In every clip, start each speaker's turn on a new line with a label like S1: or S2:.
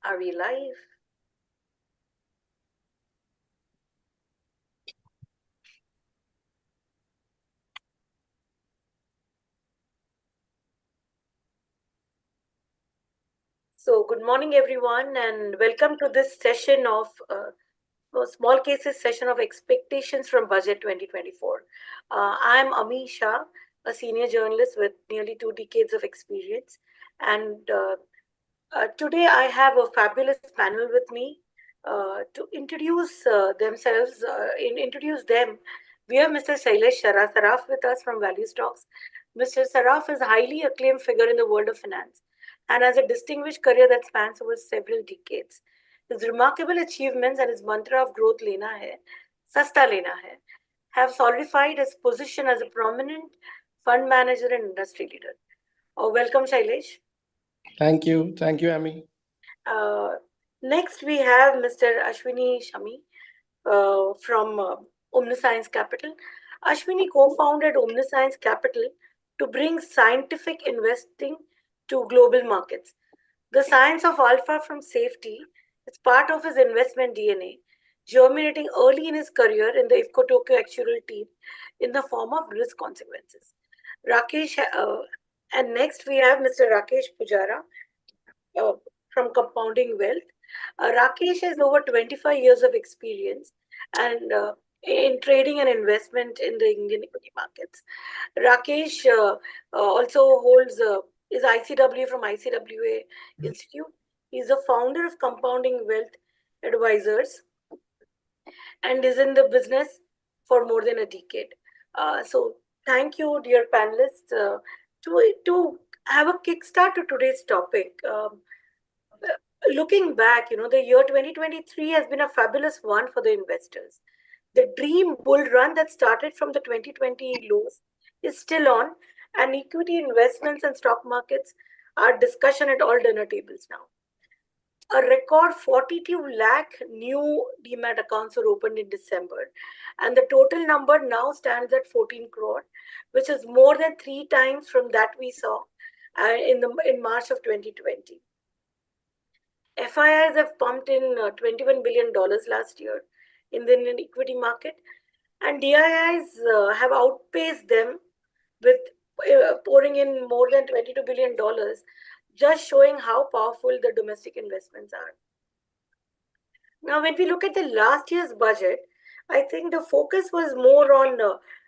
S1: Are we live? So, good morning, everyone, and welcome to this session of small cases session of expectations from Budget 2024. I'm Ami Shah, a senior journalist with nearly 2 decades of experience, and today I have a fabulous panel with me to introduce introduce them. We have Mr. Shailesh Saraf with us from Value Stocks. Mr. Saraf is a highly acclaimed figure in the world of finance and has a distinguished career that spans over several decades. His remarkable achievements and his mantra of growth lena hai, sasta lena hai, have solidified his position as a prominent fund manager and industry leader. Welcome, Shailesh.
S2: Thank you. Thank you, Ami.
S1: Uh, Next, we have Mr. Ashwini Shami from OmniScience Capital. Ashwini co-founded OmniScience Capital to bring scientific investing to global markets. The science of alpha from safety is part of his investment DNA, germinating early in his career in the IFCO Tokyo actuarial team in the form of risk consequences. Rakesh, and next we have Mr. Rakesh Pujara, uh, from Compounding Wealth. Rakesh has over 25 years of experience and in trading and investment in the Indian equity markets. Rakesh also holds is ICW from ICWA Institute. He's the founder of Compounding Wealth Advisors and is in the business for more than a decade. So thank you, dear panelists, to have a kickstart to today's topic. Looking back, the year 2023 has been a fabulous one for the investors. The dream bull run that started from the 2020 lows is still on, and equity investments and stock markets are discussion at all dinner tables now. A record 42 lakh new demat accounts were opened in December, and the total number now stands at 14 crore, which is more than 3 times from that we saw in March of 2020. FIIs have pumped in $21 billion last year in the Indian equity market, and DIIs have outpaced them with pouring in more than $22 billion, just showing how powerful the domestic investments are. Now, when we look at the last year's budget, I think the focus was more on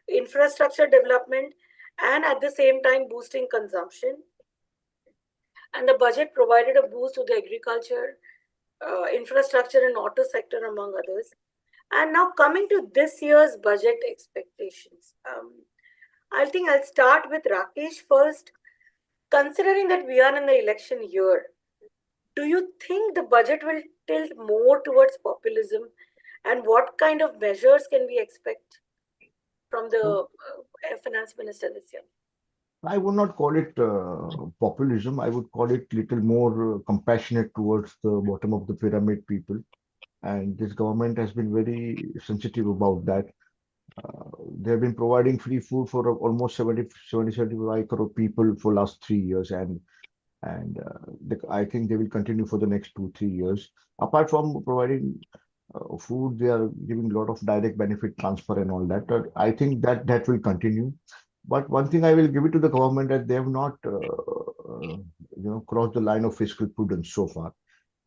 S1: infrastructure development and at the same time boosting consumption. And the budget provided a boost to the agriculture, infrastructure, and auto sector, among others. And now coming to this year's budget expectations, I think I'll start with Rakesh first. Considering that we are in the election year, do you think the budget will tilt more towards populism? And what kind of measures can we expect from the finance minister this year?
S3: I would not call it populism. I would call it little more compassionate towards the bottom of the pyramid people. And this government has been very sensitive about that. They have been providing free food for almost 75 crore people for last 3 years. And I think they will continue for the next 2-3 years. Apart from providing food, they are giving a lot of direct benefit transfer and all that. I think that will continue. But one thing I will give it to the government that they have not, crossed the line of fiscal prudence so far,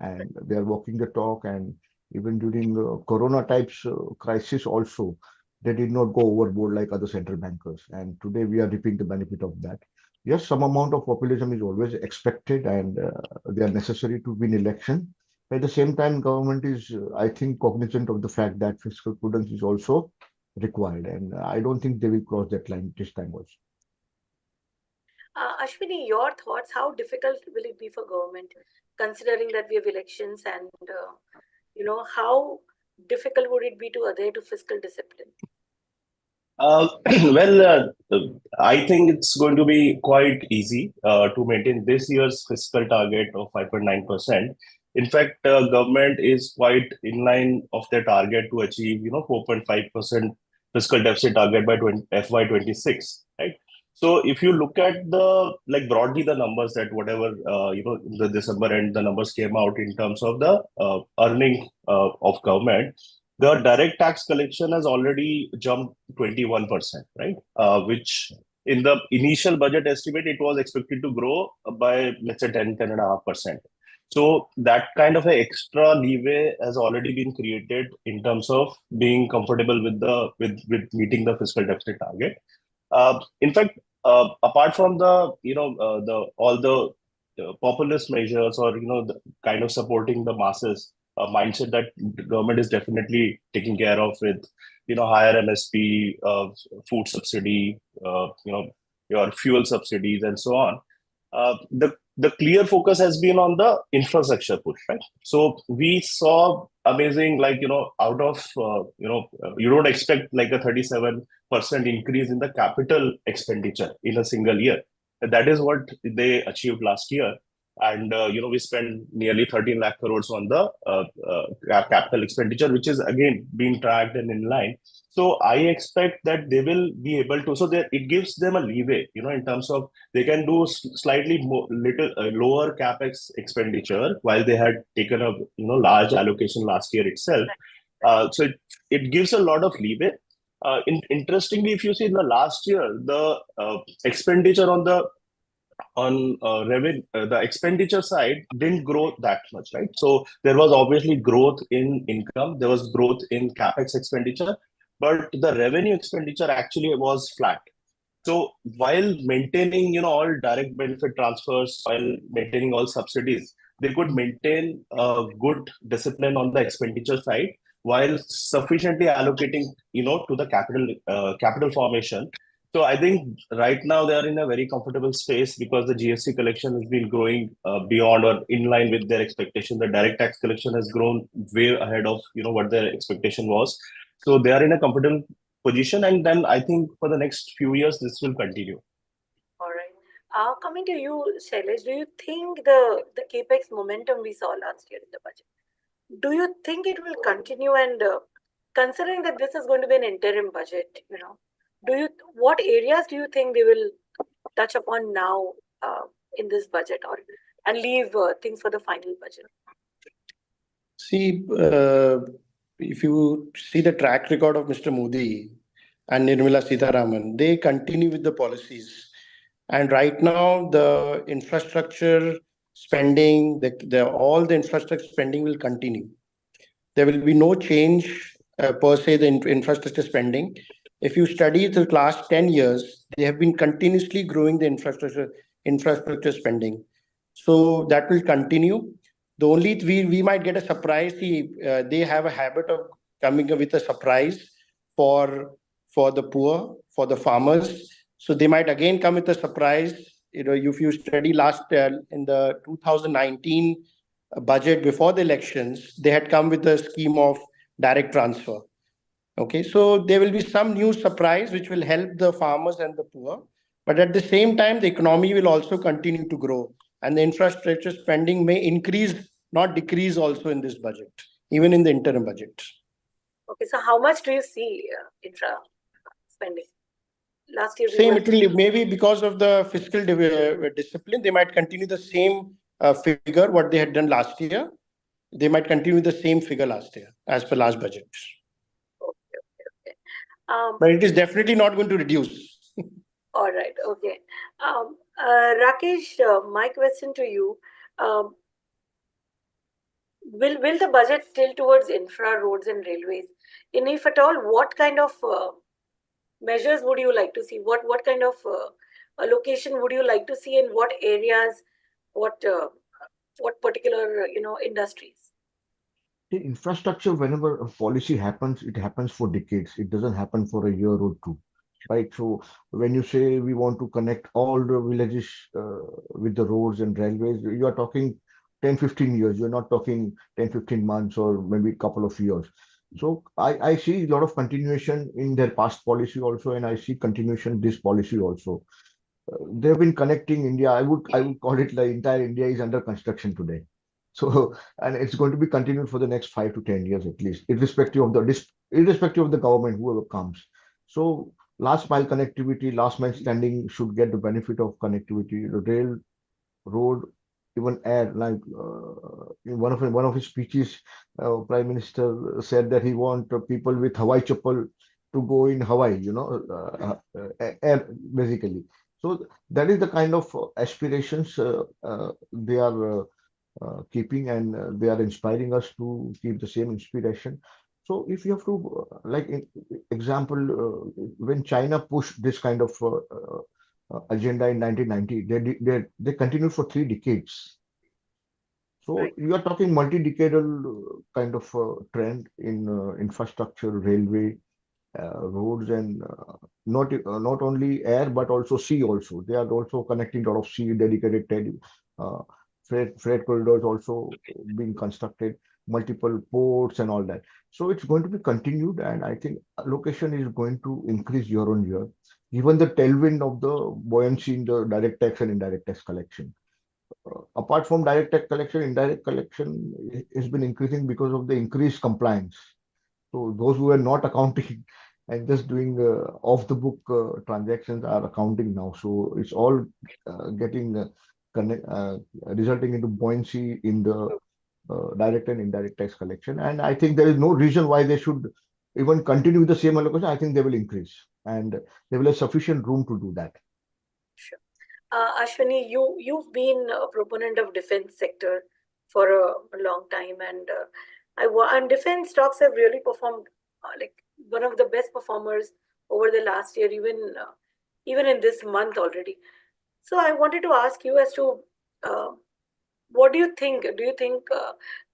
S3: and they are walking the talk. And even during Corona types crisis, also they did not go overboard like other central bankers. And today we are reaping the benefit of that. Yes, some amount of populism is always expected, and they are necessary to win election. At the same time, government is, I think, cognizant of the fact that fiscal prudence is also required, and I don't think they will cross that line this time also.
S1: Ashwini, your thoughts, how difficult will it be for government, considering that we have elections and, how difficult would it be to adhere to fiscal discipline?
S4: Well, I think it's going to be quite easy to maintain this year's fiscal target of 5.9%. In fact, government is quite in line of their target to achieve, 4.5% fiscal deficit target by FY26, right? So if you look at the like broadly the numbers that whatever the December end the numbers came out in terms of the earning of government, the direct tax collection has already jumped 21%, right? Which in the initial budget estimate it was expected to grow by let's say 10.5%. So that kind of a extra leeway has already been created in terms of being comfortable with the with meeting the fiscal deficit target. In fact, apart from the all the populist measures or the kind of supporting the masses mindset that the government is definitely taking care of with higher MSP, food subsidy, your fuel subsidies and so on. The clear focus has been on the infrastructure push, right? So we saw amazing, like out of you don't expect like a 37% increase in the capital expenditure in a single year. That is what they achieved last year. And we spent nearly 13 lakh crores on the capital expenditure, which is again being tracked and in line. So I expect that they will be able to. So that it gives them a leeway, in terms of they can do slightly more little lower capex expenditure while they had taken a large allocation last year itself. So it gives a lot of leeway. Interestingly, if you see in the last year, the expenditure on revenue, the expenditure side didn't grow that much, right? So there was obviously growth in income, there was growth in capex expenditure, but the revenue expenditure actually was flat. So while maintaining, all direct benefit transfers, while maintaining all subsidies, they could maintain a good discipline on the expenditure side while sufficiently allocating, to the capital formation. So I think right now they are in a very comfortable space because the GST collection has been growing beyond or in line with their expectation. The direct tax collection has grown way ahead of what their expectation was. So they are in a comfortable position, and then I think for the next few years this will continue.
S1: All right. Coming to you, Shailesh, do you think the capex momentum we saw last year in the budget, do you think it will continue? And considering that this is going to be an interim budget, do you what areas do you think they will touch upon now in this budget, or and leave things for the final budget?
S2: See, if you see the track record of Mr. Modi and Nirmala Sitharaman, they continue with the policies. And right now, the infrastructure spending, all the infrastructure spending will continue. There will be no change per se the infrastructure spending. If you study the last 10 years, they have been continuously growing the infrastructure spending. So that will continue. The only we might get a surprise. They have a habit of coming up with a surprise for the poor, for the farmers. So they might again come with a surprise. If you study last in the 2019 budget before the elections, they had come with a scheme of direct transfer. Okay, so there will be some new surprise which will help the farmers and the poor. But at the same time, the economy will also continue to grow, and the infrastructure spending may increase, not decrease, also in this budget, even in the interim budget.
S1: Okay, so how much do you see infra spending? Last year,
S2: Same, it will maybe because of the fiscal discipline, they might continue the same figure what they had done last year. They might continue the same figure last year as per last budget.
S1: Okay.
S2: But it is definitely not going to reduce.
S1: All right. Okay. Rakesh, my question to you: Will the budget tilt towards infra, roads, and railways? And if at all, what kind of measures would you like to see? What kind of allocation would you like to see in what areas? What particular industries?
S3: The infrastructure, whenever a policy happens, it happens for decades. It doesn't happen for a year or two, right? So when you say we want to connect all the villages with the roads and railways, you are talking 10, 15 years. You're not talking 10, 15 months or maybe a couple of years. So I see a lot of continuation in their past policy also, and I see continuation this policy also. They've been connecting India. I would call it like entire India is under construction today. So, and it's going to be continued for the next 5 to 10 years at least, irrespective of the government, whoever comes. So last mile connectivity, last man standing should get the benefit of connectivity. The rail, road, even air. Like in one of his speeches, Prime Minister said that he want people with Hawaii chappal to go in Hawaii. Air basically. So that is the kind of aspirations they are keeping, and they are inspiring us to keep the same inspiration. So if you have to, like in example, when China pushed this kind of agenda in 1990, they continued for 3 decades. So
S1: Right.
S3: you are talking multi-decadal kind of trend in infrastructure, railway, roads, and not only air but also sea. Also, they are also connecting a lot of sea dedicated uh, freight corridors also being constructed, multiple ports and all that. So it's going to be continued, and I think allocation is going to increase year on year, given the tailwind of the buoyancy in the direct tax and indirect tax collection. Apart from direct tax collection, indirect collection has been increasing because of the increased compliance. So those who are not accounting and just doing off the book transactions are accounting now. So it's all getting resulting into buoyancy in the direct and indirect tax collection. And I think there is no reason why they should even continue with the same allocation. I think they will increase, and they will have sufficient room to do that.
S1: Sure. Ashwini, you've been a proponent of defense sector for a long time, and and defense stocks have really performed like one of the best performers over the last year, even in this month already. So I wanted to ask you as to uh, what do you think? Do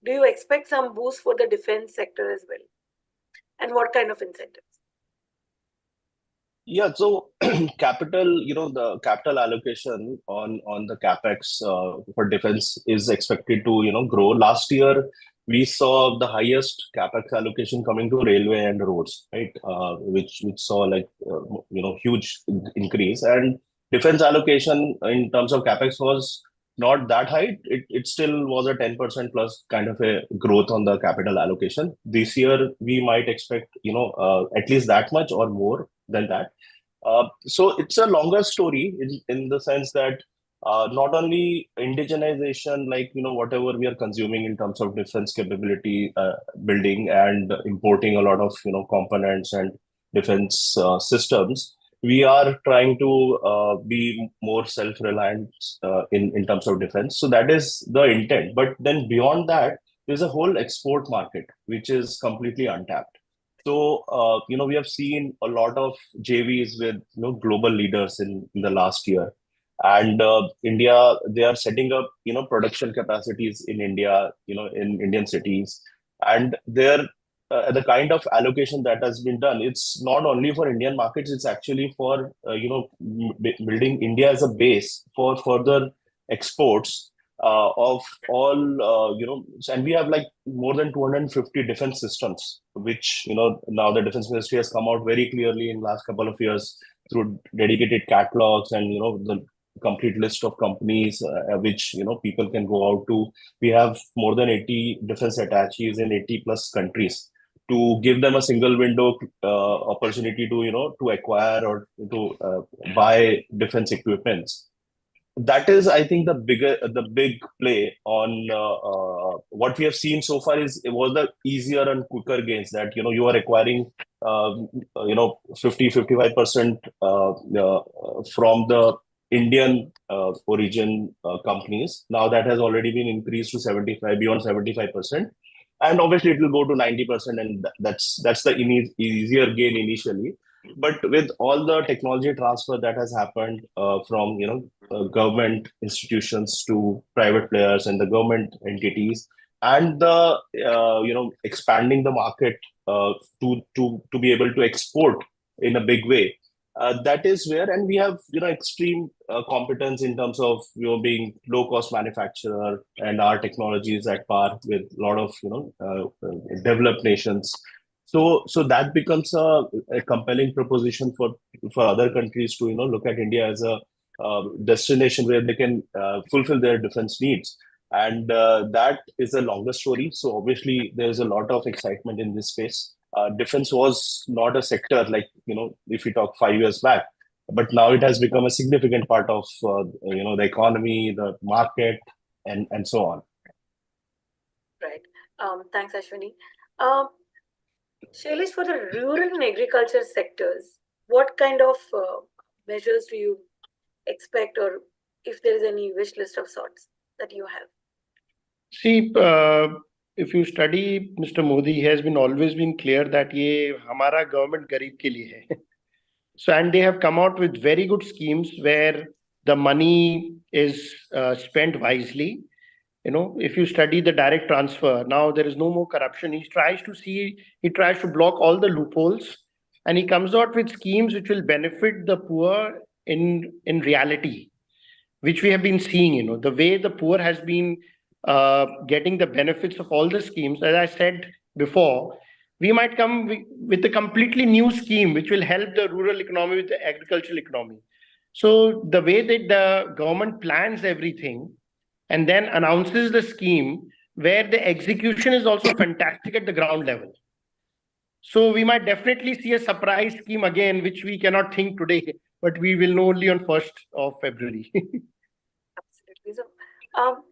S1: you expect some boost for the defense sector as well, and what kind of incentives?
S4: Yeah, so capital, the capital allocation on the capex for defense is expected to, grow. Last year, we saw the highest capex allocation coming to railway and roads, right? Which saw like huge increase, and defense allocation in terms of capex was not that high. It still was a 10% plus kind of a growth on the capital allocation. This year, we might expect, at least that much or more than that. So it's a longer story in the sense that not only indigenization, like whatever we are consuming in terms of defense capability building and importing a lot of components and defense systems, we are trying to be more self-reliant in terms of defense. So that is the intent. But then beyond that, there's a whole export market which is completely untapped. So, we have seen a lot of JVs with global leaders in the last year, and India, they are setting up production capacities in India, in Indian cities, and there the kind of allocation that has been done, it's not only for Indian markets, it's actually for building India as a base for further exports of all and we have like more than 250 defense systems, which now the defense ministry has come out very clearly in last couple of years through dedicated catalogs and the complete list of companies which people can go out to. We have more than 80 defense attaches in 80 plus countries to give them a single window opportunity to to acquire or to buy defense equipments. That is, I think, the big play on what we have seen so far is it was the easier and quicker gains that you are acquiring 50-55% from the Indian origin companies. Now that has already been increased to 75, beyond 75%, and obviously it will go to 90%, and that's the easier gain initially. But with all the technology transfer that has happened from government institutions to private players and the government entities, and the expanding the market to be able to export in a big way, that is where, and we have extreme competence in terms of being low cost manufacturer, and our technology is at par with a lot of developed nations. So that becomes a compelling proposition for other countries to look at India as a destination where they can fulfill their defense needs, and that is a longer story. So obviously there is a lot of excitement in this space. Defense was not a sector like, if we talk 5 years back, but now it has become a significant part of, the economy, the market, and so on.
S1: Right. Thanks, Ashwini. Um, Shailesh, for the rural and agriculture sectors, what kind of measures do you expect, or if there is any wish list of sorts that you have?
S2: See, if you study Mr. Modi, he has been always been clear that ये हमारा government गरीब के लिए है. So, and they have come out with very good schemes where the money is spent wisely. If you study the direct transfer, now there is no more corruption. He tries to block all the loopholes, and he comes out with schemes which will benefit the poor in reality, which we have been seeing. The way the poor has been getting the benefits of all the schemes. As I said before, we might come with a completely new scheme which will help the rural economy with the agricultural economy. So the way that the government plans everything and then announces the scheme, where the execution is also fantastic at the ground level. So we might definitely see a surprise scheme again, which we cannot think today, but we will know only on 1st of February.
S1: Absolutely. So,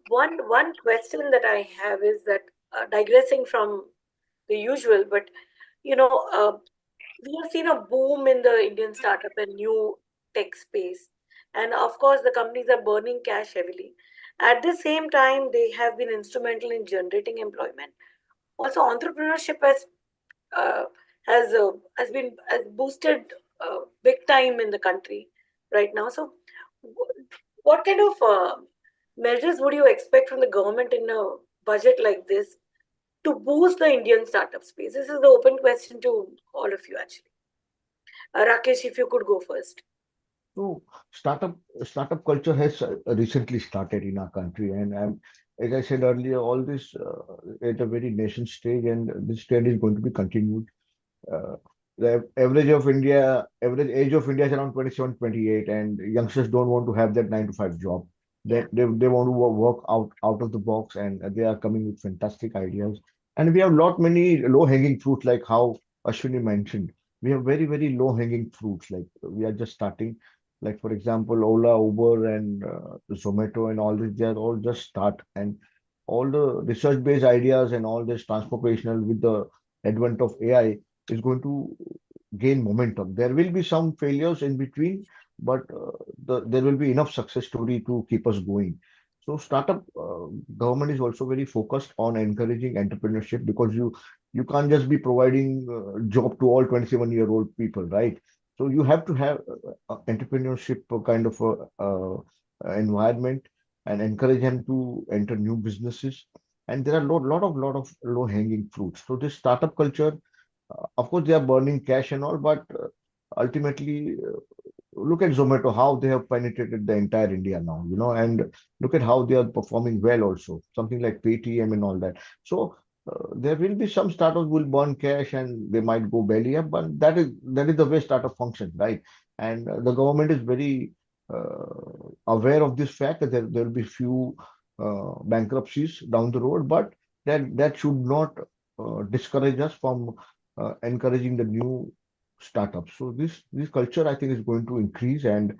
S1: one question that I have is that, digressing from the usual, but we have seen a boom in the Indian startup and new tech space, and of course, the companies are burning cash heavily. At the same time, they have been instrumental in generating employment. Also, entrepreneurship uh, has boosted big time in the country right now. So, what kind of measures would you expect from the government in a budget like this to boost the Indian startup space? This is the open question to all of you, actually. Rakesh, if you could go first.
S3: So startup culture has recently started in our country, and as I said earlier, all this at a very nation stage, and this trend is going to be continued. Uh, the average age of India is around 27, 28, and youngsters don't want to have that 9 to 5 job.
S1: Yeah.
S3: They want to work out of the box, and they are coming with fantastic ideas. And we have many low hanging fruits, like how Ashwini mentioned. We have very, very low hanging fruits. Like we are just starting. Like for example, Ola, Uber, and Zomato, and all this. They are all just start, and all the research based ideas and all this transformational with the advent of AI is going to gain momentum. There will be some failures in between, but there will be enough success story to keep us going. So startup government is also very focused on encouraging entrepreneurship, because you can't just be providing job to all 27-year-old people, right? So you have to have entrepreneurship kind of environment, and encourage them to enter new businesses. And there are lot of low hanging fruits. So this startup culture, of course, they are burning cash and all, but ultimately, look at Zomato, how they have penetrated the entire India now, and look at how they are performing well also, something like Paytm and all that. So there will be some startups will burn cash and they might go belly up, but that is the way startup functions, right? And the government is very aware of this fact that there will be few bankruptcies down the road, but that should not discourage us from encouraging the new startups. So this culture, I think, is going to increase, and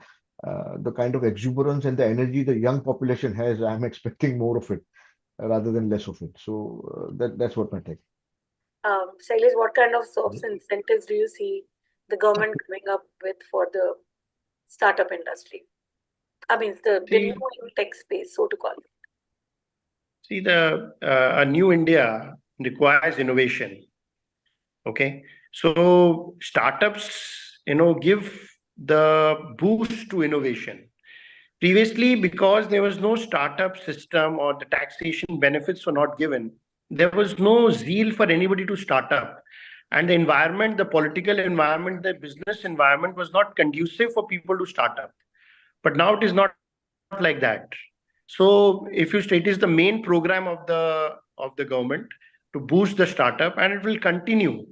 S3: the kind of exuberance and the energy the young population has, I'm expecting more of it rather than less of it. So that's what my take.
S1: Shailesh, what kind of soft incentives do you see the government coming up with for the startup industry? I mean, the new tech space, so to call it.
S2: See, a new India requires innovation. Okay, so startups, give the boost to innovation. Previously, because there was no startup system or the taxation benefits were not given, there was no zeal for anybody to start up. And the environment, the political environment, the business environment was not conducive for people to start up. But now it is not like that. So if you state, it is the main program of the government to boost the startup, and it will continue.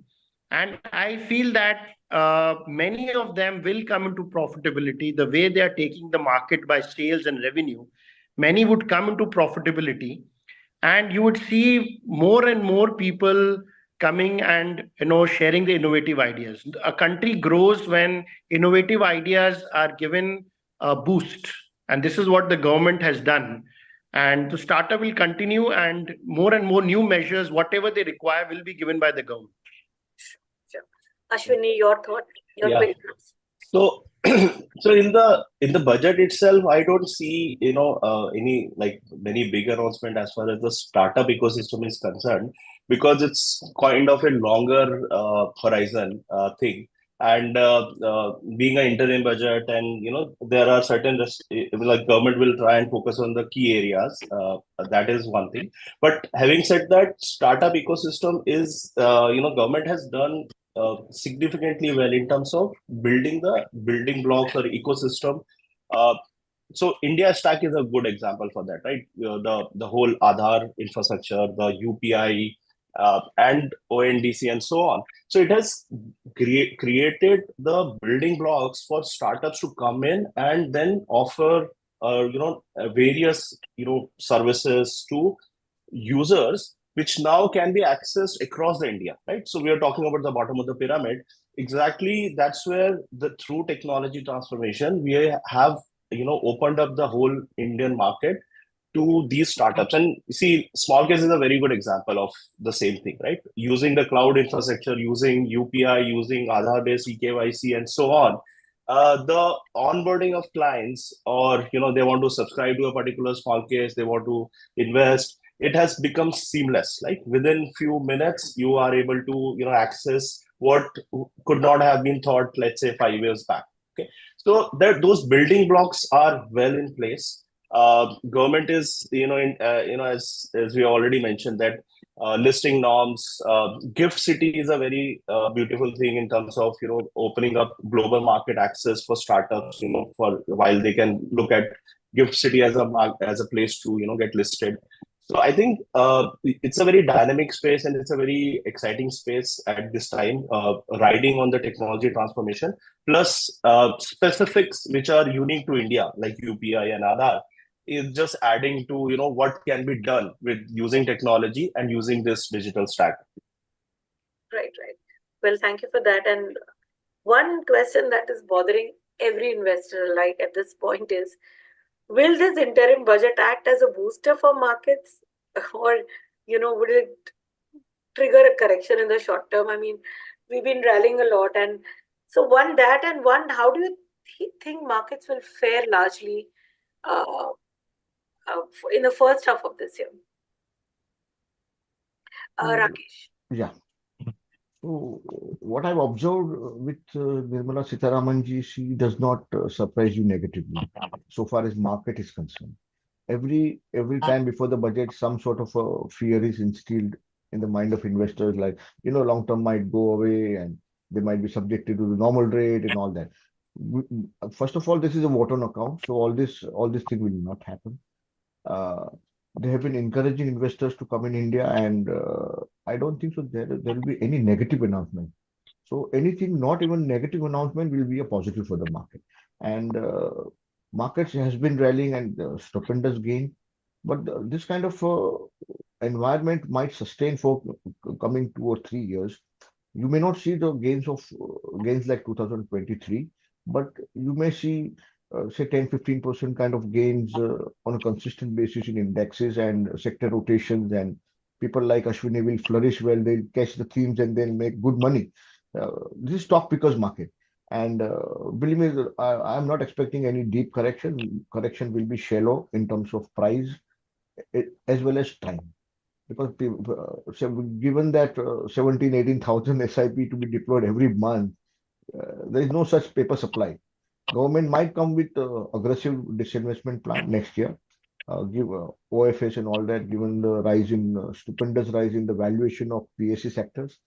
S2: And I feel that many of them will come into profitability. The way they are taking the market by sales and revenue, many would come into profitability, and you would see more and more people coming and sharing the innovative ideas. A country grows when innovative ideas are given a boost, and this is what the government has done. And the startup will continue, and more new measures, whatever they require, will be given by the government.
S1: Sure. Ashwini, your thought, your
S4: Yeah.
S1: quick thoughts.
S4: So, so in the budget itself, I don't see any like many big announcement as far as the startup ecosystem is concerned, because it's kind of a longer horizon thing. And being an interim budget, and there are certain like government will try and focus on the key areas. That is one thing. But having said that, startup ecosystem is government has done significantly well in terms of building the building blocks or ecosystem. Uh, so India Stack is a good example for that, right? The whole Aadhaar infrastructure, the UPI, and ONDC, and so on. So it has created the building blocks for startups to come in and then offer, various services to users, which now can be accessed across the India, right? So we are talking about the bottom of the pyramid. Exactly, that's where the through technology transformation we have opened up the whole Indian market to these startups. And see, small case is a very good example of the same thing, right? Using the cloud infrastructure, using UPI, using Aadhaar based eKYC, and so on. The onboarding of clients, or they want to subscribe to a particular small case, they want to invest, it has become seamless. Like within few minutes, you are able to access what could not have been thought, let's say, 5 years back. Okay, so those building blocks are well in place. Government is as we already mentioned that listing norms, gift city is a very beautiful thing in terms of opening up global market access for startups, for while they can look at gift city as a place to get listed. So I think it's a very dynamic space, and it's a very exciting space at this time, riding on the technology transformation, plus specifics which are unique to India, like UPI and Aadhaar, is just adding to what can be done with using technology and using this digital stack.
S1: Right, right. Well, thank you for that. And one question that is bothering every investor alike at this point is, will this interim budget act as a booster for markets, or would it trigger a correction in the short term? I mean, we've been rallying a lot, and so one that, and one, how do you think markets will fare largely uh, in the first half of this year? Rakesh.
S3: Yeah. So what I've observed with Nirmala Sitharaman ji, she does not surprise you negatively so far as market is concerned. Every time before the budget, some sort of a fear is instilled in the mind of investors, like long term might go away and they might be subjected to the normal rate and all that. First of all, this is a vote on account, so all this thing will not happen. Uh, they have been encouraging investors to come in India, and I don't think so there will be any negative announcement. So anything, not even negative announcement, will be a positive for the market. And markets has been rallying and stupendous gain, but this kind of environment might sustain for coming 2 or 3 years. You may not see the gains like 2023, but you may see say 10-15% kind of gains on a consistent basis in indexes and sector rotations, and people like Ashwini will flourish well. They'll catch the themes and they'll make good money. This is stock pickers market. And believe me, I'm not expecting any deep correction. Correction will be shallow in terms of price as well as time. Because so given that 17, 18,000 SIP to be deployed every month, there is no such paper supply. Government might come with aggressive disinvestment plan next year, give OFS and all that, given the stupendous rise in the valuation of PSC sectors.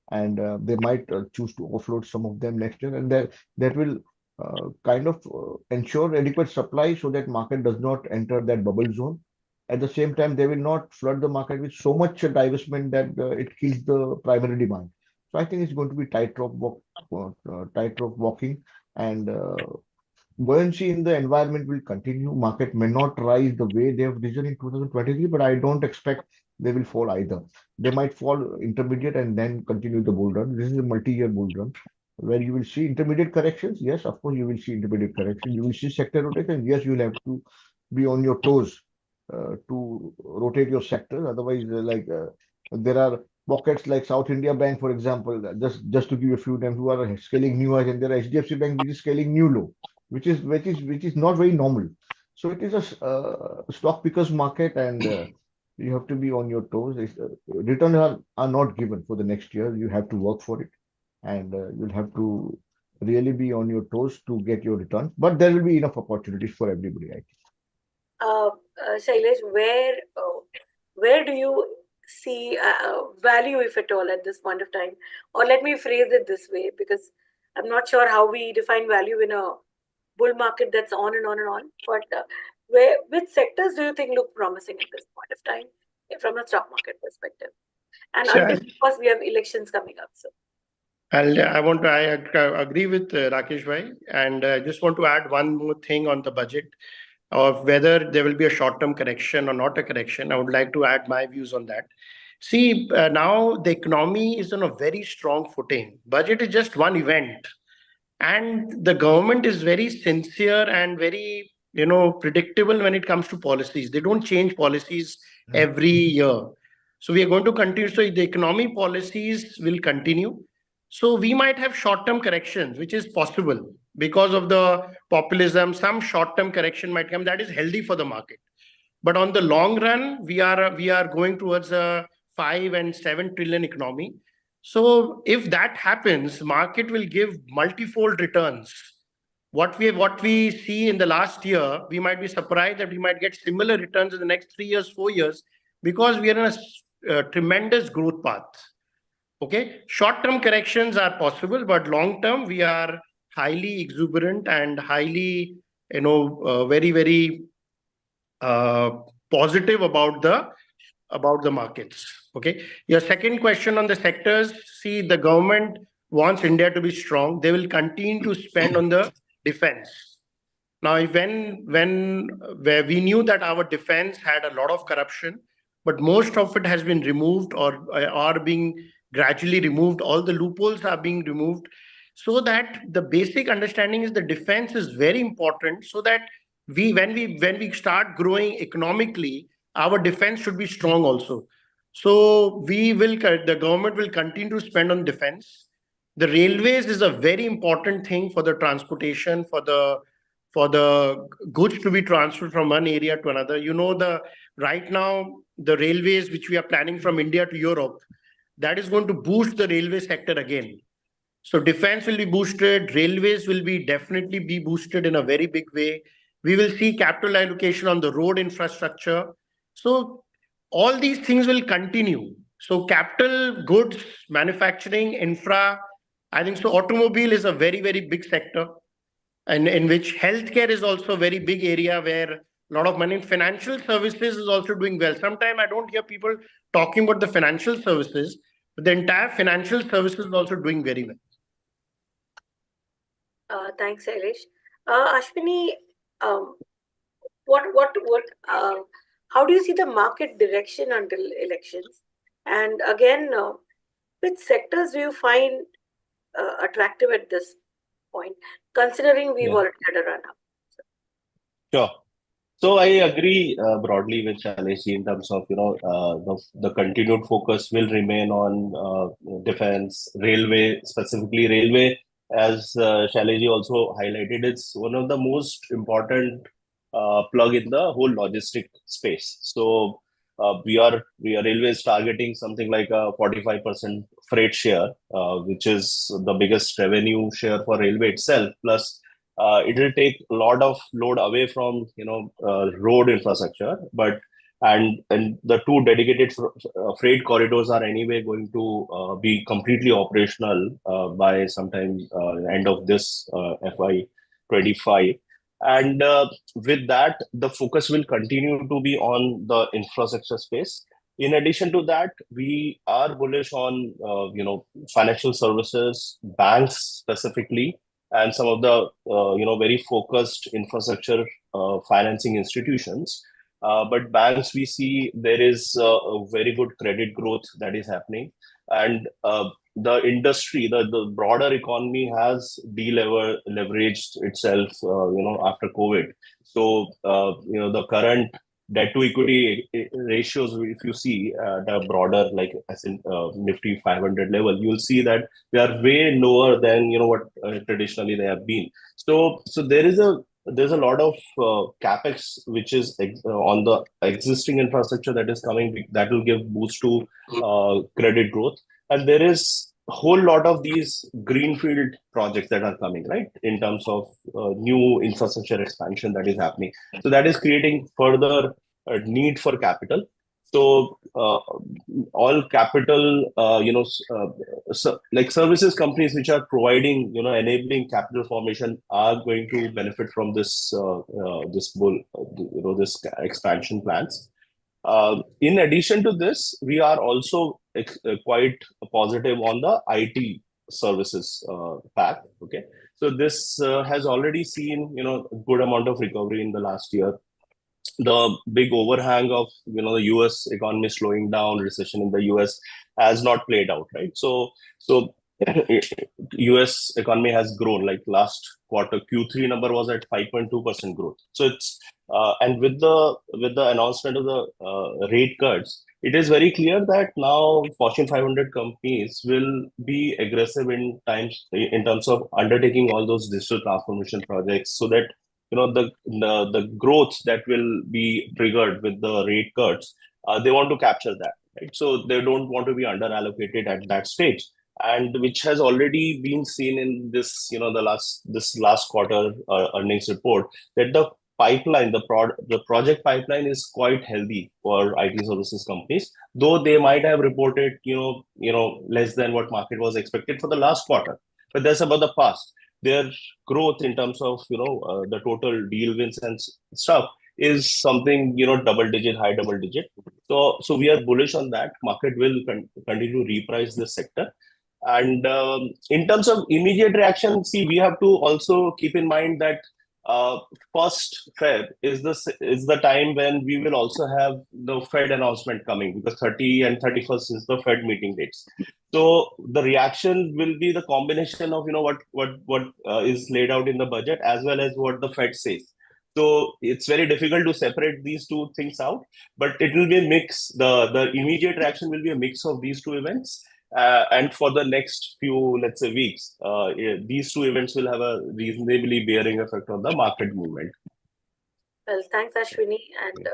S3: And they might choose to offload some of them next year. And that will kind of ensure adequate supply so that market does not enter that bubble zone. At the same time, they will not flood the market with so much divestment that it kills the primary demand. So I think it's going to be tightrope walking, and buoyancy in the environment will continue. Market may not rise the way they have risen in 2023, but I don't expect they will fall either. They might fall intermediate and then continue the bull run. This is a multi-year bull run where you will see intermediate corrections. Yes, of course, you will see intermediate correction. You will see sector rotation. Yes, you will have to be on your toes to rotate your sectors. Otherwise, there are pockets like South India Bank, for example, just to give you a few names, who are scaling new highs, and there are HDFC Bank which is scaling new low, which is not very normal. So it is a stock pickers market, and you have to be on your toes. Returns are not given for the next year. You have to work for it, and you'll have to really be on your toes to get your returns. But there will be enough opportunities for everybody, I think.
S1: Shailesh, where do you see value, if at all, at this point of time? Or let me phrase it this way, because I'm not sure how we define value in a bull market that's on and on and on. But which sectors do you think look promising at this point of time from a stock market perspective? And
S2: So
S1: until, of course, we have elections coming up. So,
S2: I agree with Rakesh Bhai, and I just want to add one more thing on the budget of whether there will be a short-term correction or not a correction. I would like to add my views on that. See, now the economy is on a very strong footing. Budget is just one event, and the government is very sincere and very, predictable when it comes to policies. They don't change policies every year. So we are going to continue. So the economic policies will continue. So we might have short-term corrections, which is possible because of the populism. Some short-term correction might come. That is healthy for the market. But on the long run, we are going towards a 5 and 7 trillion economy. So if that happens, market will give multifold returns. What we see in the last year, we might be surprised that we might get similar returns in the next 3 years, 4 years, because we are in a tremendous growth path. Okay, short-term corrections are possible, but long-term we are highly exuberant and highly, very very uh, positive about the markets. Okay, your second question on the sectors. See, the government wants India to be strong. They will continue to spend on the defense. Now, when where we knew that our defense had a lot of corruption, but most of it has been removed or are being gradually removed. All the loopholes are being removed, so that the basic understanding is the defense is very important. So that when we start growing economically, our defense should be strong also. So the government will continue to spend on defense. The railways is a very important thing for the transportation, for the goods to be transferred from one area to another. The right now the railways which we are planning from India to Europe, that is going to boost the railway sector again. So defense will be boosted, railways will be definitely be boosted in a very big way. We will see capital allocation on the road infrastructure. So all these things will continue. So capital goods, manufacturing, infra, I think so. Automobile is a very, very big sector, and in which healthcare is also a very big area where a lot of money. Financial services is also doing well. Sometimes I don't hear people talking about the financial services, but the entire financial services is also doing very well.
S1: thanks, Shailesh. Ashwini, um, what how do you see the market direction until elections? And again, which sectors do you find attractive at this point, considering we've
S4: Yeah,
S1: already had a run up?
S4: sure. So I agree broadly with Shailesh in terms of the continued focus will remain on defense, railway, specifically railway, as Shailesh also highlighted. It's one of the most important plug in the whole logistic space. So we are railways targeting something like a 45% freight share, which is the biggest revenue share for railway itself. Plus it will take a lot of load away from road infrastructure, but and the two dedicated freight corridors are anyway going to be completely operational by sometime end of this FY25. And with that, the focus will continue to be on the infrastructure space. In addition to that, we are bullish on financial services, banks specifically, and some of the very focused infrastructure financing institutions. But banks, we see there is a very good credit growth that is happening, and the industry, the broader economy has leveraged itself, after COVID. So, the current debt to equity ratios, if you see the broader, like as in Nifty 500 level, you'll see that they are way lower than what traditionally they have been. So there's a lot of capex which is on the existing infrastructure that is coming, that will give boost to credit growth, and there is a whole lot of these greenfield projects that are coming, right, in terms of new infrastructure expansion that is happening. So that is creating further need for capital. So all capital, like services companies which are providing, enabling capital formation are going to benefit from this expansion plans. In addition to this, we are also quite positive on the IT services pack. Okay, so this has already seen a good amount of recovery in the last year. The big overhang of the US economy slowing down, recession in the US has not played out, right? So US economy has grown, like last quarter Q3 number was at 5.2% growth. So it's and with the announcement of the rate cuts, it is very clear that now Fortune 500 companies will be aggressive in terms of undertaking all those digital transformation projects, so that the growth that will be triggered with the rate cuts, they want to capture that, right? So they don't want to be under allocated at that stage, and which has already been seen in this this last quarter earnings report, that the pipeline, the project pipeline is quite healthy for IT services companies, though they might have reported less than what market was expected for the last quarter, but that's about the past. Their growth in terms of the total deal wins and stuff is something high double digit. So we are bullish on that. Market will continue to reprice this sector. And in terms of immediate reaction, see, we have to also keep in mind that first Feb is the time when we will also have the Fed announcement coming, because 30 and 31st is the Fed meeting dates. So the reaction will be the combination of what is laid out in the budget, as well as what the Fed says. So it's very difficult to separate these two things out, but it will be a mix. The immediate reaction will be a mix of these two events. And for the next few, let's say, weeks, these two events will have a reasonably bearing effect on the market movement.
S1: Well, thanks, Ashwini. And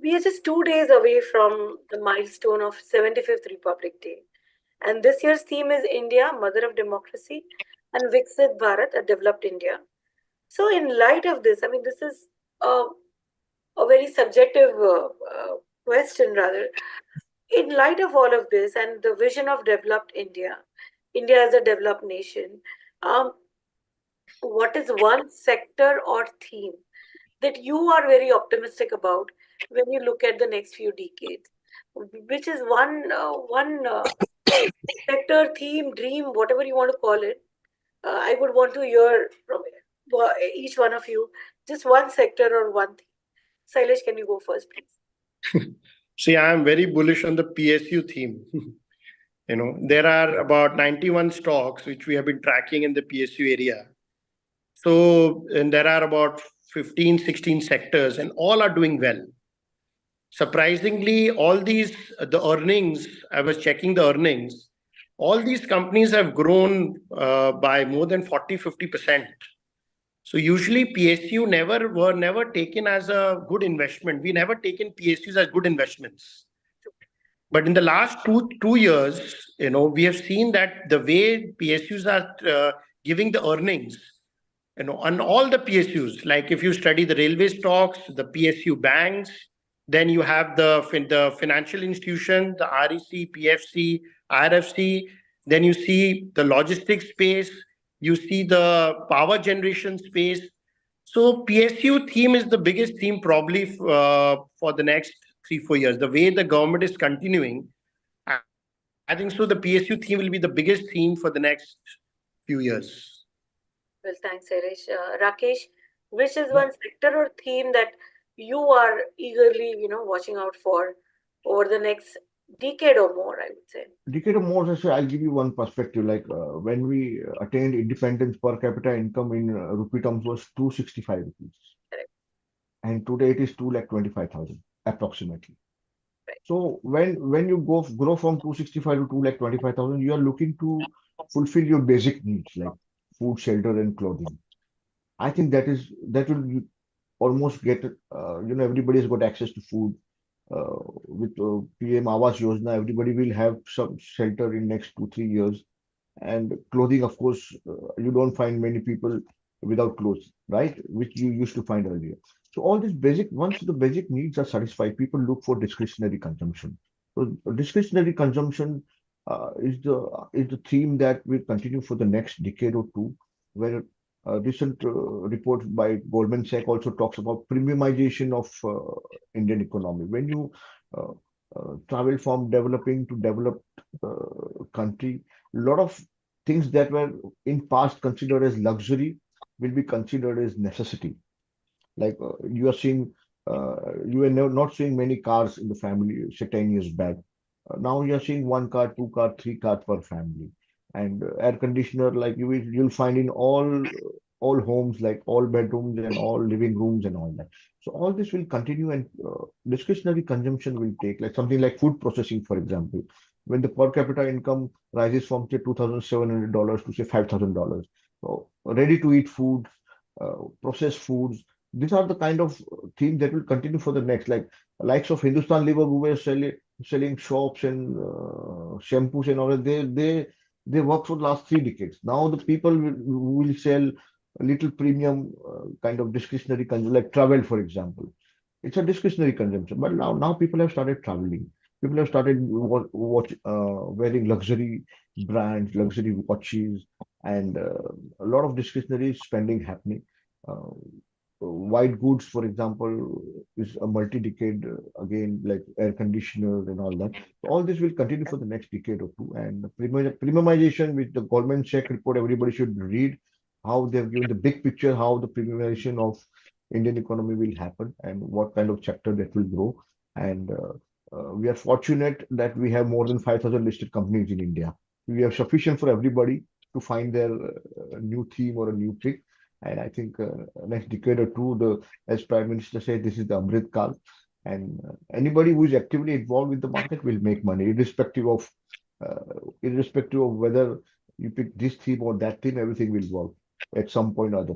S1: we are just 2 days away from the milestone of 75th Republic Day. And this year's theme is India, Mother of Democracy, and Viksit Bharat, a developed India. So in light of this, I mean, this is a very subjective question, rather. In light of all of this and the vision of developed India, India as a developed nation, what is one sector or theme that you are very optimistic about when you look at the next few decades? Which is one sector, theme, dream, whatever you want to call it? I would want to hear from each one of you, just one sector or one theme. Shailesh, can you go first, please?
S2: See, I am very bullish on the PSU theme. There are about 91 stocks which we have been tracking in the PSU area. So, and there are about 15, 16 sectors, and all are doing well. Surprisingly, all these, the earnings, I was checking the earnings, all these companies have grown by more than 40-50%. So usually PSU were never taken as a good investment. We never taken PSUs as good investments. But in the last two years, we have seen that the way PSUs are giving the earnings, on all the PSUs, like if you study the railway stocks, the PSU banks, then you have the financial institution, the REC, PFC, RFC, then you see the logistics space, you see the power generation space. So PSU theme is the biggest theme probably for the next 3-4 years. The way the government is continuing, I think so the PSU theme will be the biggest theme for the next few years.
S1: Well, thanks, Shailesh. Rakesh, which is one sector or theme that you are eagerly, watching out for over the next decade or more, I would say.
S3: Decade of more, I'll give you one perspective. Like when we attained independence, per capita income in rupee terms was 265 rupees.
S1: Correct.
S3: And today it is 2,25,000 approximately.
S1: Right.
S3: So when you grow from 265 to 2,25,000, you are looking to fulfill your basic needs like food, shelter, and clothing. I think that will almost get everybody has got access to food. With PM Awas Yojana, everybody will have some shelter in next 2 3 years. And clothing, of course, you don't find many people without clothes, right? Which you used to find earlier. So all these once the basic needs are satisfied, people look for discretionary consumption. So discretionary consumption is the theme that will continue for the next decade or two, where a recent report by Goldman Sachs also talks about premiumization of Indian economy. When you travel from developing to developed country, a lot of things that were in past considered as luxury will be considered as necessity. Like you are not seeing many cars in the family, say 10 years back. Now you are seeing one car, two car, three cars per family, and air conditioner like you'll find in all homes, like all bedrooms and all living rooms and all that. So all this will continue, and discretionary consumption will take, like something like food processing, for example. When the per capita income rises from say $2,700 to say $5,000, so ready to eat food, processed foods, these are the kind of themes that will continue for the next, like likes of Hindustan Liver, who were selling shops and shampoos and all that. They worked for the last 3 decades. Now the people will sell a little premium kind of discretionary consumption, like travel, for example. It's a discretionary consumption, but now people have started traveling. People have started wearing luxury brands, luxury watches, and a lot of discretionary spending happening. Uh, White goods, for example, is a multi-decade again, like air conditioners and all that. So all this will continue for the next decade or two. And premiumization, which the Goldman Sachs report, everybody should read how they've given the big picture, how the premiumization of Indian economy will happen and what kind of sector that will grow. And we are fortunate that we have more than 5,000 listed companies in India. We have sufficient for everybody to find their new theme or a new pick. And I think next decade or two, as Prime Minister said, this is the Amrit Kal, and anybody who is actively involved with the market will make money, uh, irrespective of whether you pick this theme or that theme. Everything will work at some point or other.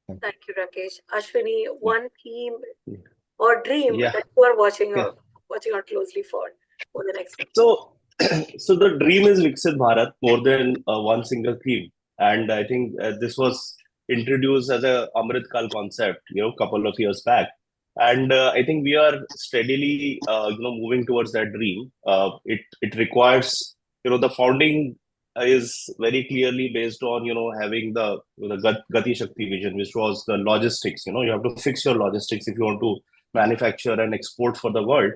S3: Thank you.
S1: Thank you, Rakesh. Ashwini,
S4: Yeah.
S1: one theme or dream
S4: Yeah.
S1: that you are watching
S4: Yeah.
S1: watching out closely for the next decade.
S4: So, so the dream is Viksit Bharat more than one single theme, and I think this was introduced as a Amrit Kal concept, couple of years back, and I think we are steadily, moving towards that dream. It requires, the founding is very clearly based on, having the Gati Shakti vision, which was the logistics. You have to fix your logistics if you want to manufacture and export for the world.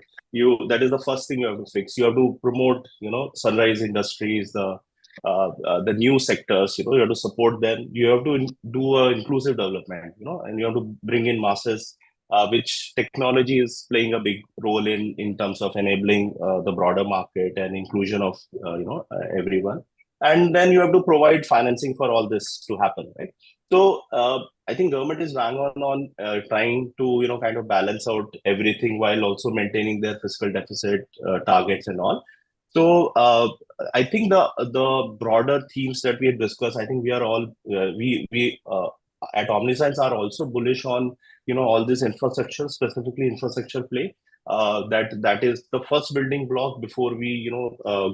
S4: That is the first thing you have to fix. You have to promote, sunrise industries, the new sectors. You have to support them. You have to do a inclusive development, and you have to bring in masses, which technology is playing a big role in terms of enabling the broader market and inclusion of everyone. And then you have to provide financing for all this to happen, right? So I think government is bang on trying to kind of balance out everything while also maintaining their fiscal deficit targets and all. So I think the broader themes that we have discussed, I think we are all we at OmniScience are also bullish on all this infrastructure, specifically infrastructure play. That is the first building block before we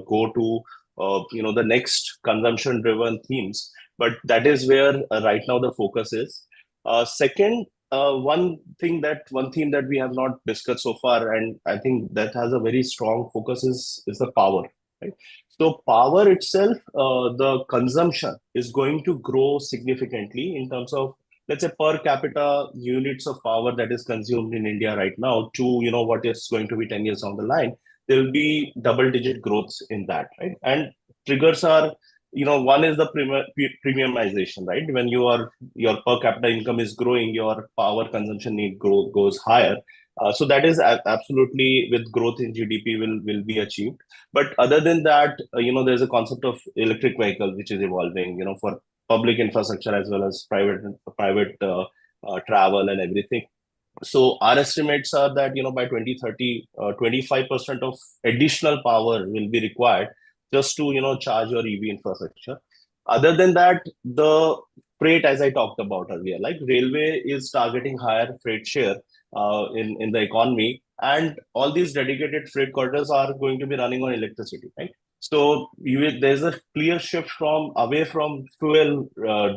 S4: go to the next consumption driven themes, but that is where right now the focus is. Second, one theme that we have not discussed so far, and I think that has a very strong focus is the power. Right? So power itself, the consumption is going to grow significantly in terms of, let's say, per capita units of power that is consumed in India right now to what is going to be 10 years down the line. There will be double digit growths in that, right? And triggers are one is the premiumization, right? When your per capita income is growing, your power consumption need goes higher. So that is absolutely, with growth in GDP, will be achieved. But other than that, there's a concept of electric vehicles which is evolving, for public infrastructure as well as private travel and everything. So our estimates are that by 2030, 25% of additional power will be required just to charge your EV infrastructure. Other than that, the freight, as I talked about earlier, like railway is targeting higher freight share in the economy, and all these dedicated freight corridors are going to be running on electricity, right? So there's a clear shift away from fuel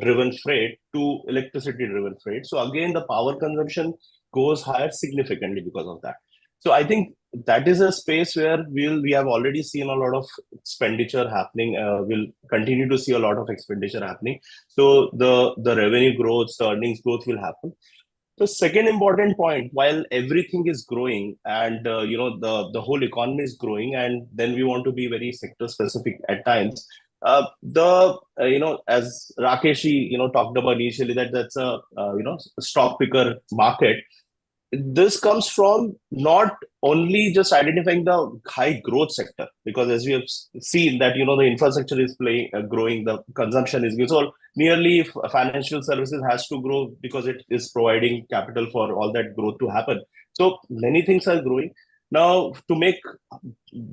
S4: driven freight to electricity driven freight. So again, the power consumption goes higher significantly because of that. So I think that is a space where we have already seen a lot of expenditure happening. We'll continue to see a lot of expenditure happening. So the revenue growth, the earnings growth will happen. The second important point, while everything is growing and the whole economy is growing, and then we want to be very sector specific at times. As Rakesh talked about initially, that's a stock picker market. This comes from not only just identifying the high growth sector, because as we have seen that the infrastructure is growing, the consumption is good. So nearly financial services has to grow because it is providing capital for all that growth to happen. So many things are growing. Now, to make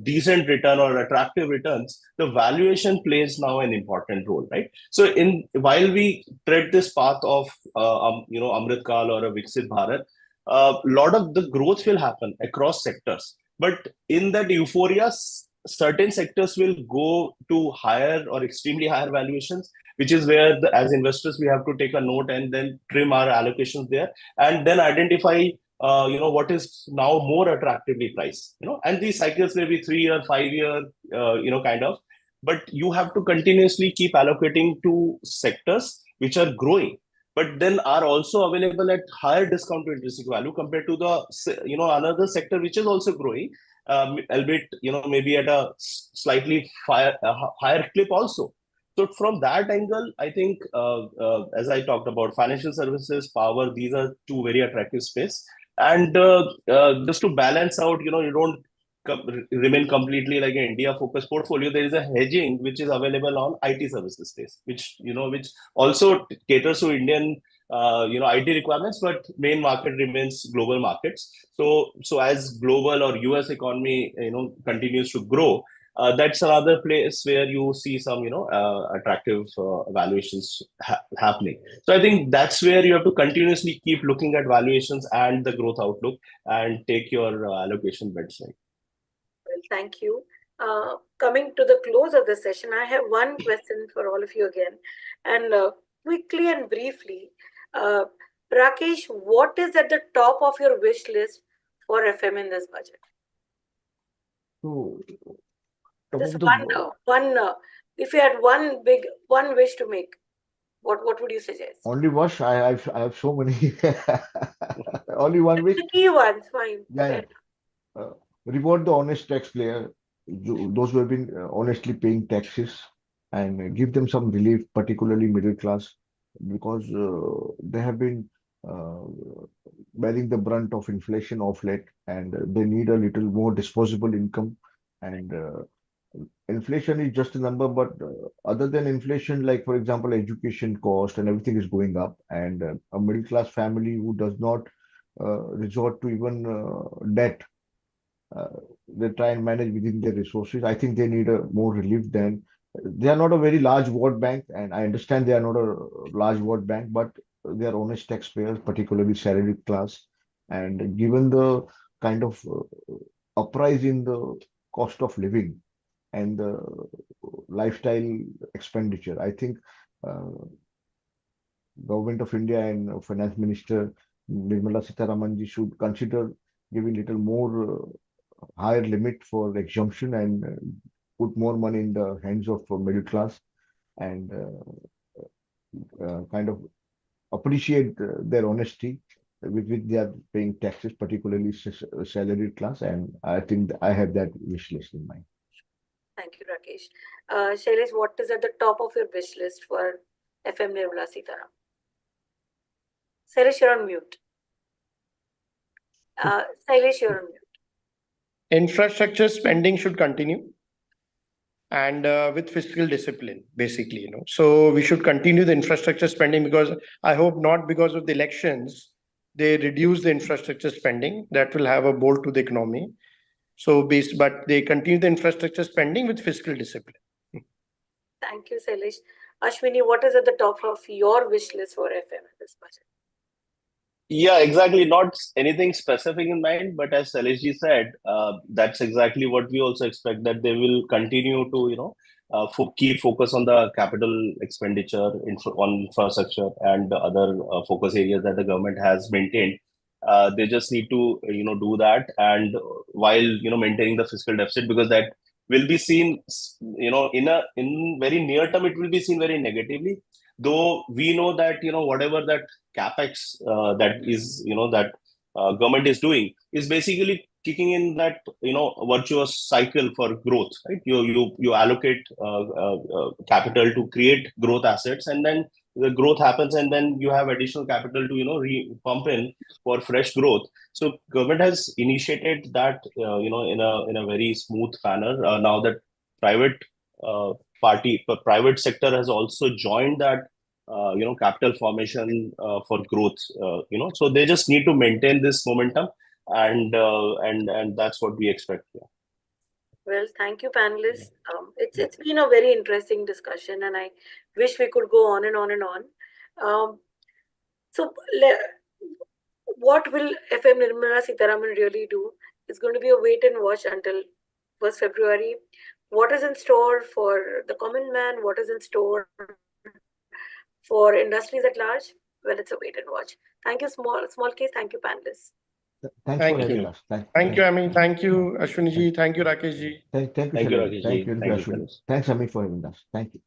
S4: decent return or attractive returns, the valuation plays now an important role, right? So while we tread this path of Amrit Kal or a Viksit Bharat, a lot of the growth will happen across sectors. But in that euphoria, certain sectors will go to higher or extremely higher valuations, which is where, as investors, we have to take a note and then trim our allocations there, and then identify what is now more attractively priced. And these cycles may be 3 year, 5 year, kind of. But you have to continuously keep allocating to sectors which are growing, but then are also available at higher discount to intrinsic value compared to the another sector which is also growing, albeit maybe at a slightly higher clip also. So from that angle, I think, as I talked about, financial services, power, these are two very attractive space. And just to balance out, you don't remain completely like an India focused portfolio. There is a hedging which is available on IT services space, which also caters to Indian IT requirements, but main market remains global markets. So as global or US economy continues to grow, that's another place where you see some attractive valuations happening. So I think that's where you have to continuously keep looking at valuations and the growth outlook and take your allocation bets right.
S1: Well, thank you. Coming to the close of the session, I have one question for all of you again. And quickly and briefly, Rakesh, what is at the top of your wish list for FM in this budget?
S3: So, top
S1: Just
S3: of the
S1: if you had one wish to make, what would you suggest?
S3: only wish, I have so many. Only one wish.
S1: The key ones, fine.
S3: Yeah. Reward the honest taxpayer, those who have been honestly paying taxes, and give them some relief, particularly middle class, because they have been uh, bearing the brunt of inflation of late, and they need a little more disposable income. And inflation is just a number, but other than inflation, like for example, education cost and everything is going up, and a middle class family who does not resort to even debt, uh, they try and manage within their resources. I think they need a more relief than they are not a very large vote bank, and I understand they are not a large vote bank, but they are honest taxpayers, particularly salaried class. And given the kind of uprise in the cost of living and the lifestyle expenditure, I think uh, Government of India and Finance Minister Nirmala Sitharaman should consider giving little more higher limit for exemption and put more money in the hands of middle class, and kind of appreciate their honesty with which they are paying taxes, particularly salaried class. And I think I have that wish list in mind.
S1: Thank you, Rakesh. Shailesh, what is at the top of your wish list for FM Nirmala Sitaram? Shailesh, you're on mute. Shailesh, you're on mute.
S2: Infrastructure spending should continue, and with fiscal discipline, basically, so we should continue the infrastructure spending, because I hope not because of the elections they reduce the infrastructure spending. That will have a bolt to the economy. But they continue the infrastructure spending with fiscal discipline.
S1: Thank you, Shailesh. Ashwini, what is at the top of your wish list for FM in this budget?
S4: Yeah, exactly. Not anything specific in mind, but as Shailesh said, that's exactly what we also expect, that they will continue to, keep focus on the capital expenditure on infrastructure and the other focus areas that the government has maintained. They just need to, do that, and while maintaining the fiscal deficit, because that will be seen, in very near term, it will be seen very negatively. Though we know that whatever that capex that is that government is doing is basically kicking in that virtuous cycle for growth, right? You allocate capital to create growth assets, and then the growth happens, and then you have additional capital to pump in for fresh growth. So government has initiated that in a very smooth manner. Now that private private sector has also joined that capital formation for growth, so they just need to maintain this momentum, and that's what we expect. Yeah.
S1: Well, thank you, panelists. It's been a very interesting discussion, and I wish we could go on and on and on. So, what will FM Nirmala Sitharaman really do? It's going to be a wait and watch until 1st February. What is in store for the common man? What is in store for industries at large? Well, it's a wait and watch. Thank you, small case. Thank you, panelists.
S3: Thanks for
S2: Thank
S3: having
S2: you.
S3: us.
S2: Thank you, Ami. Thank you, Ashwini ji. Thank you, Rakesh ji.
S3: Thank you,
S4: Thank you,
S3: Shailesh.
S4: Rakesh
S3: Thank
S4: ji.
S3: you,
S4: Thank you,
S3: Ashwini.
S4: Shailesh.
S3: Thanks, Ami, for having us. Thank you.